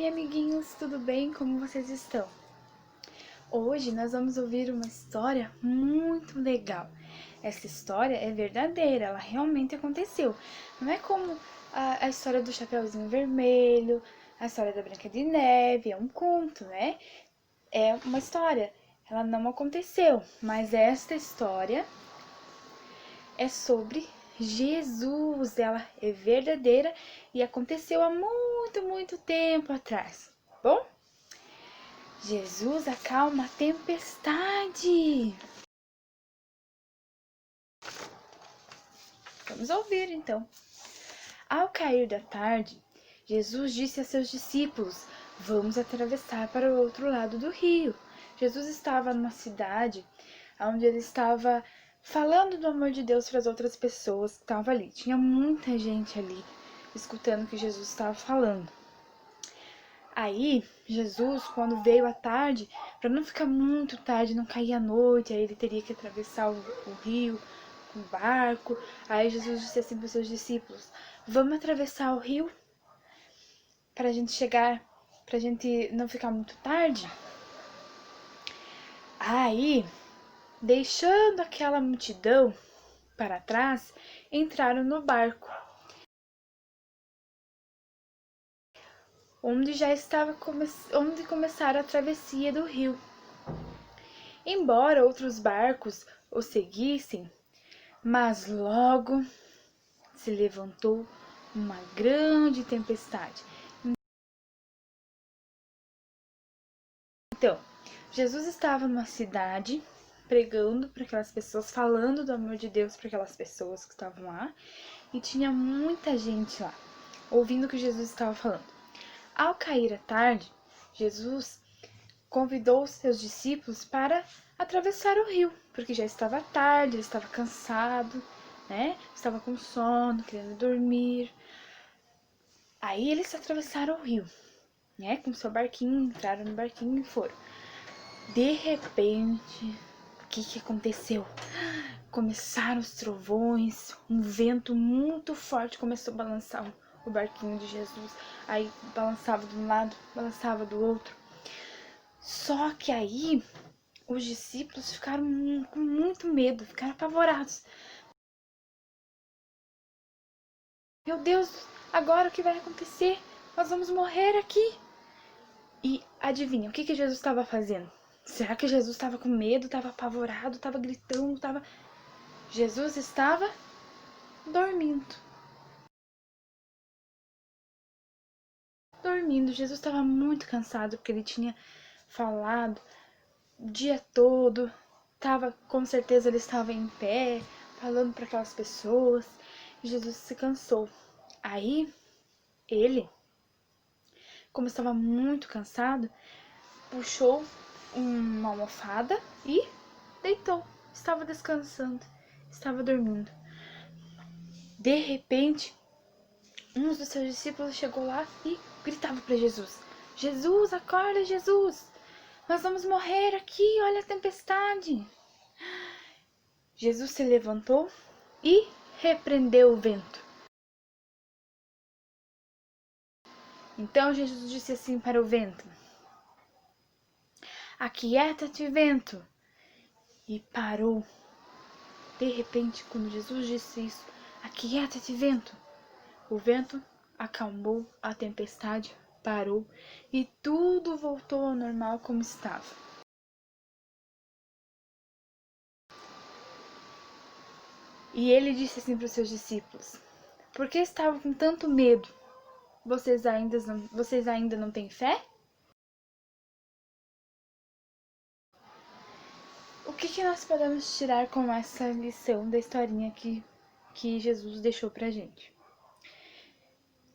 amiguinhos, tudo bem? Como vocês estão? Hoje nós vamos ouvir uma história muito legal. Essa história é verdadeira, ela realmente aconteceu. Não é como a história do Chapeuzinho Vermelho, a história da Branca de Neve, é um conto, né? É uma história, ela não aconteceu, mas esta história é sobre Jesus, ela é verdadeira e aconteceu há muito tempo atrás, bom? Jesus acalma a tempestade. Vamos ouvir então. Ao cair da tarde, Jesus disse a seus discípulos: Vamos atravessar para o outro lado do rio. Jesus estava numa cidade onde ele estava falando do amor de Deus para as outras pessoas que estavam ali. Tinha muita gente ali escutando o que Jesus estava falando. Aí, Jesus, quando veio à tarde, para não ficar muito tarde, não cair a noite, aí ele teria que atravessar o rio com barco. Aí Jesus disse assim para os seus discípulos: Vamos atravessar o rio para a gente chegar, para a gente não ficar muito tarde. Aí, deixando aquela multidão para trás, entraram no barco, onde já estava onde começaram a travessia do rio. Embora outros barcos o seguissem, mas logo se levantou uma grande tempestade. Então, Jesus estava numa cidade pregando para aquelas pessoas, falando do amor de Deus para aquelas pessoas que estavam lá, e tinha muita gente lá, ouvindo o que Jesus estava falando. Ao cair a tarde, Jesus convidou os seus discípulos para atravessar o rio, porque já estava tarde, ele estava cansado, né? Estava com sono, querendo dormir. Aí eles atravessaram o rio, né? Com seu barquinho, entraram no barquinho e foram. De repente, o que aconteceu? Começaram os trovões, um vento muito forte começou a balançar o barquinho de Jesus. Aí balançava de um lado, balançava do outro. Só que aí os discípulos ficaram com muito medo, ficaram apavorados. Meu Deus, agora o que vai acontecer? Nós vamos morrer aqui. E adivinha, o que Jesus estava fazendo? Será que Jesus estava com medo, estava apavorado, estava gritando, estava... Jesus estava dormindo. Dormindo. Jesus estava muito cansado porque ele tinha falado o dia todo. Com certeza ele estava em pé, falando para aquelas pessoas. E Jesus se cansou. Aí ele, como estava muito cansado, puxou uma almofada e deitou. Estava descansando, estava dormindo. De repente, um dos seus discípulos chegou lá e gritava para Jesus: Jesus, acorda, Jesus! Nós vamos morrer aqui, olha a tempestade! Jesus se levantou e repreendeu o vento. Então Jesus disse assim para o vento: Aquieta-te, vento! E parou. De repente, quando Jesus disse isso, aquieta-te, vento! O vento acalmou, a tempestade parou e tudo voltou ao normal como estava. E ele disse assim para os seus discípulos: Por que estavam com tanto medo? Vocês ainda não têm fé? O que nós podemos tirar com essa lição da historinha que Jesus deixou pra gente?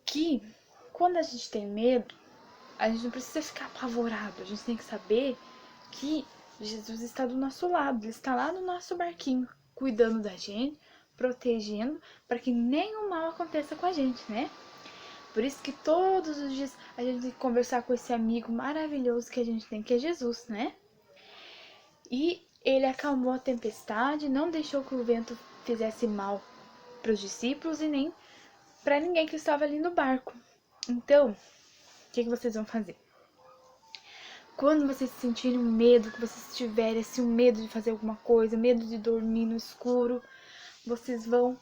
Que quando a gente tem medo, a gente não precisa ficar apavorado. A gente tem que saber que Jesus está do nosso lado. Ele está lá no nosso barquinho, cuidando da gente, protegendo, para que nenhum mal aconteça com a gente, né? Por isso que todos os dias a gente tem que conversar com esse amigo maravilhoso que a gente tem, que é Jesus, né? E ele acalmou a tempestade, não deixou que o vento fizesse mal para os discípulos e nem para ninguém que estava ali no barco. Então, que vocês vão fazer? Quando vocês sentirem medo, que vocês tiverem assim, um medo de fazer alguma coisa, medo de dormir no escuro, vocês vão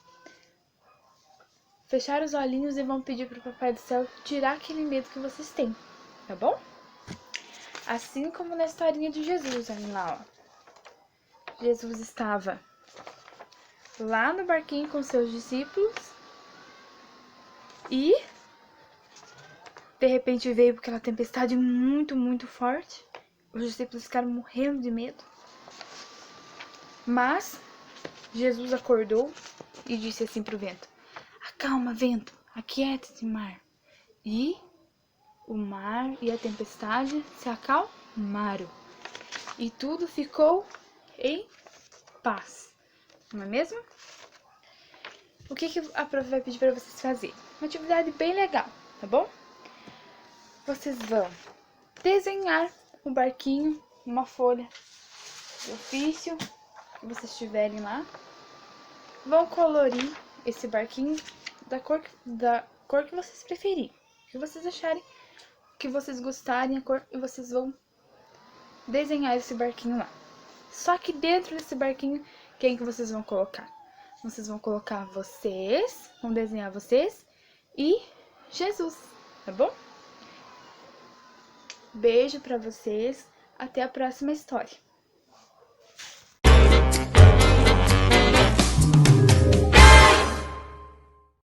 fechar os olhinhos e vão pedir pro Papai do Céu tirar aquele medo que vocês têm, tá bom? Assim como na historinha de Jesus, olha lá, ó. Jesus estava lá no barquinho com seus discípulos e de repente veio aquela tempestade muito, muito forte. Os discípulos ficaram morrendo de medo. Mas Jesus acordou e disse assim pro vento: acalma, vento, aquieta-se, mar. E o mar e a tempestade se acalmaram. E tudo ficou em paz. Não é mesmo? O que a prof vai pedir para vocês fazerem? Uma atividade bem legal, tá bom? Vocês vão desenhar um barquinho, uma folha de ofício que vocês tiverem lá. Vão colorir esse barquinho da cor que vocês preferirem, que vocês acharem, que vocês gostarem a cor, e vocês vão desenhar esse barquinho lá. Só que dentro desse barquinho, quem que vocês vão colocar? Vocês vão colocar vocês, vão desenhar vocês e Jesus, tá bom? Beijo pra vocês, até a próxima história.